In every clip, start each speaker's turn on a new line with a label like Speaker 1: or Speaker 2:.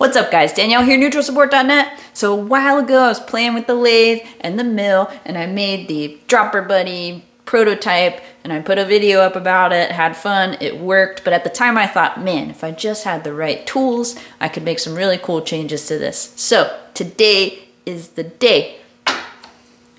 Speaker 1: What's up guys, Danielle here, NeutralSupport.net. So a while ago I was playing with the lathe and the mill and I made the Dropper Buddy prototype and I put a video up about it, had fun, it worked, but at the time I thought, man, if I just had the right tools, I could make some really cool changes to this. So today is the day.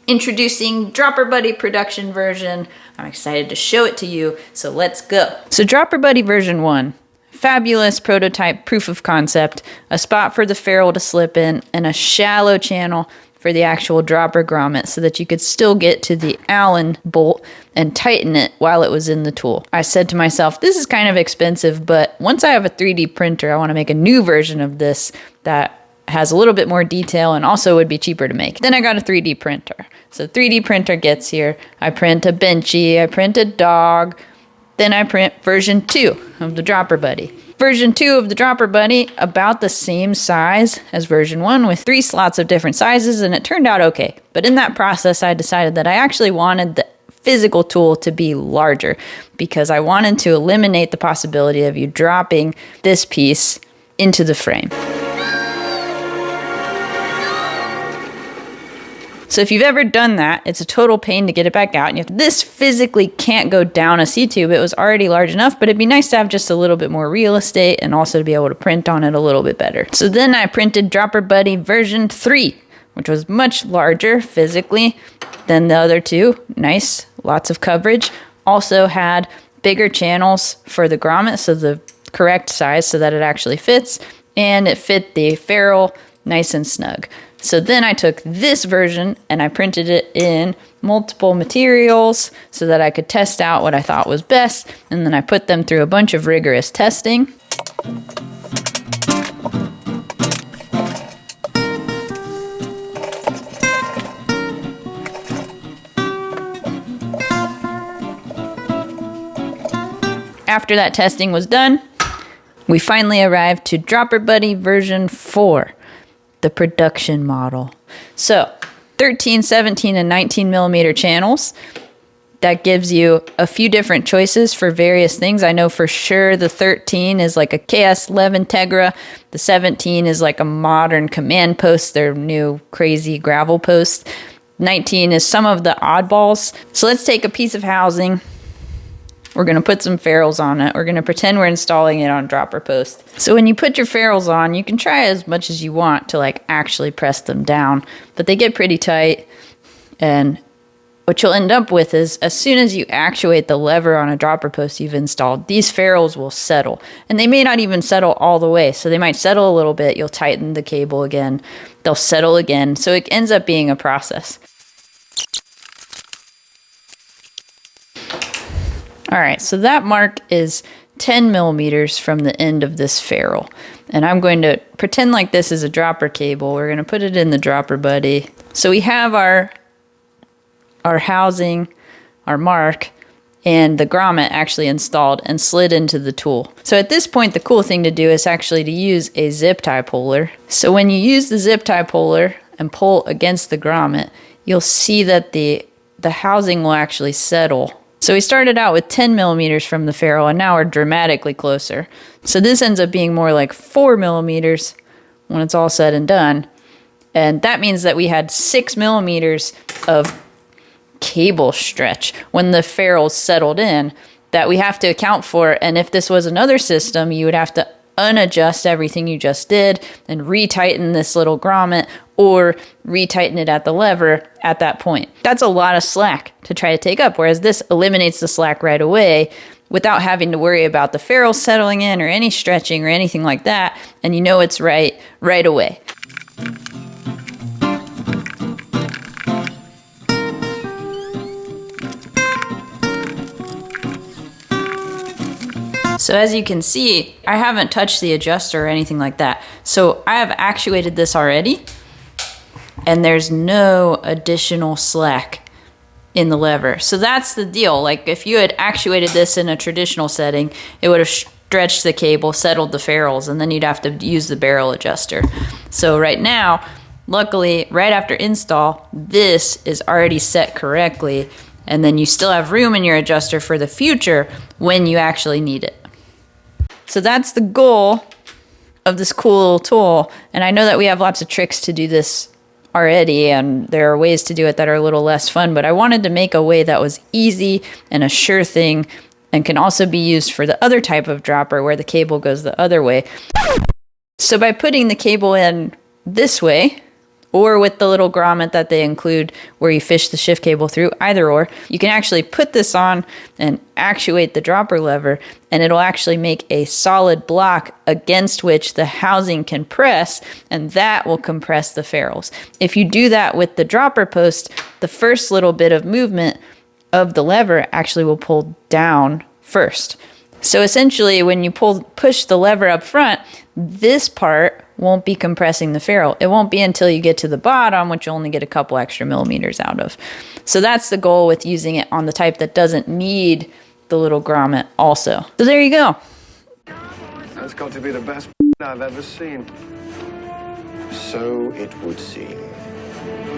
Speaker 1: Introducing Dropper Buddy production version. I'm excited to show it to you, so let's go. So Dropper Buddy version 1. Fabulous prototype proof of concept, a spot for the ferrule to slip in, and a shallow channel for the actual dropper grommet so that you could still get to the Allen bolt and tighten it while it was in the tool. I said to myself, this is kind of expensive, but once I have a 3D printer, I want to make a new version of this that has a little bit more detail and also would be cheaper to make. Then I got a 3D printer. So 3D printer gets here. I print a Benchy, I print a dog, then I print version 2 of the Dropper Buddy. Version 2 of the Dropper Buddy, about the same size as version 1 with 3 slots of different sizes, and it turned out okay. But in that process, I decided that I actually wanted the physical tool to be larger because I wanted to eliminate the possibility of you dropping this piece into the frame. So if you've ever done that, it's a total pain to get it back out. And if this physically can't go down a C-tube, it was already large enough, but it'd be nice to have just a little bit more real estate and also to be able to print on it a little bit better. So then I printed Dropper Buddy version 3, which was much larger physically than the other two. Nice, lots of coverage. Also had bigger channels for the grommet, so the correct size so that it actually fits, and it fit the ferrule nice and snug. So then I took this version and I printed it in multiple materials so that I could test out what I thought was best, and then I put them through a bunch of rigorous testing. After that testing was done, we finally arrived to Dropper Buddy version 4. The production model. So 13, 17, and 19 millimeter channels. That gives you a few different choices for various things. I know for sure the 13 is like a KS11 Tegra. The 17 is like a modern command post, their new crazy gravel post. 19 is some of the oddballs. So let's take a piece of housing. We're going to put some ferrules on it. We're going to pretend we're installing it on dropper post. So when you put your ferrules on, you can try as much as you want to like actually press them down, but they get pretty tight. And what you'll end up with is as soon as you actuate the lever on a dropper post you've installed, these ferrules will settle. And they may not even settle all the way. So they might settle a little bit. You'll tighten the cable again. They'll settle again. So it ends up being a process. All right, so that mark is 10 millimeters from the end of this ferrule. And I'm going to pretend like this is a dropper cable. We're going to put it in the Dropper Buddy. So we have our housing, our mark, and the grommet actually installed and slid into the tool. So at this point, the cool thing to do is actually to use a zip tie puller. So when you use the zip tie puller and pull against the grommet, you'll see that the housing will actually settle. So we started out with 10 millimeters from the ferrule, and now we're dramatically closer. So this ends up being more like 4 millimeters when it's all said and done. And that means that we had 6 millimeters of cable stretch when the ferrules settled in that we have to account for. And if this was another system, you would have to unadjust everything you just did and retighten this little grommet or retighten it at the lever at that point. That's a lot of slack to try to take up, whereas this eliminates the slack right away without having to worry about the ferrule settling in or any stretching or anything like that, and you know it's right away. So as you can see, I haven't touched the adjuster or anything like that. So I have actuated this already, and there's no additional slack in the lever. So that's the deal. Like if you had actuated this in a traditional setting, it would have stretched the cable, settled the ferrules, and then you'd have to use the barrel adjuster. So right now, luckily, right after install, this is already set correctly, and then you still have room in your adjuster for the future when you actually need it. So that's the goal of this cool little tool. And I know that we have lots of tricks to do this already, and there are ways to do it that are a little less fun, but I wanted to make a way that was easy and a sure thing and can also be used for the other type of dropper where the cable goes the other way. So by putting the cable in this way, or with the little grommet that they include where you fish the shift cable through, either or, you can actually put this on and actuate the dropper lever, and it'll actually make a solid block against which the housing can press, and that will compress the ferrules. If you do that with the dropper post, the first little bit of movement of the lever actually will pull down first. So essentially, when you push the lever up front, this part won't be compressing the ferrule. It won't be until you get to the bottom, which you'll only get a couple extra millimeters out of. So that's the goal with using it on the type that doesn't need the little grommet also. So there you go.
Speaker 2: That's got to be the best I've ever seen. So it would seem.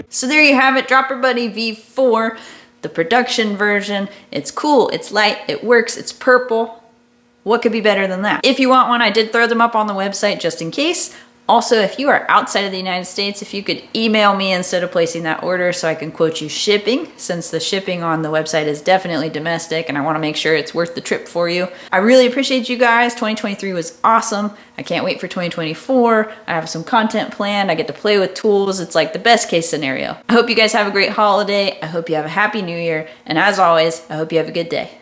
Speaker 1: So there you have it, Dropper Buddy V4, the production version. It's cool, it's light, it works, it's purple. What could be better than that? If you want one, I did throw them up on the website just in case. Also, if you are outside of the United States, if you could email me instead of placing that order so I can quote you shipping, since the shipping on the website is definitely domestic and I want to make sure it's worth the trip for you. I really appreciate you guys. 2023 was awesome. I can't wait for 2024. I have some content planned. I get to play with tools. It's like the best case scenario. I hope you guys have a great holiday. I hope you have a happy new year. And as always, I hope you have a good day.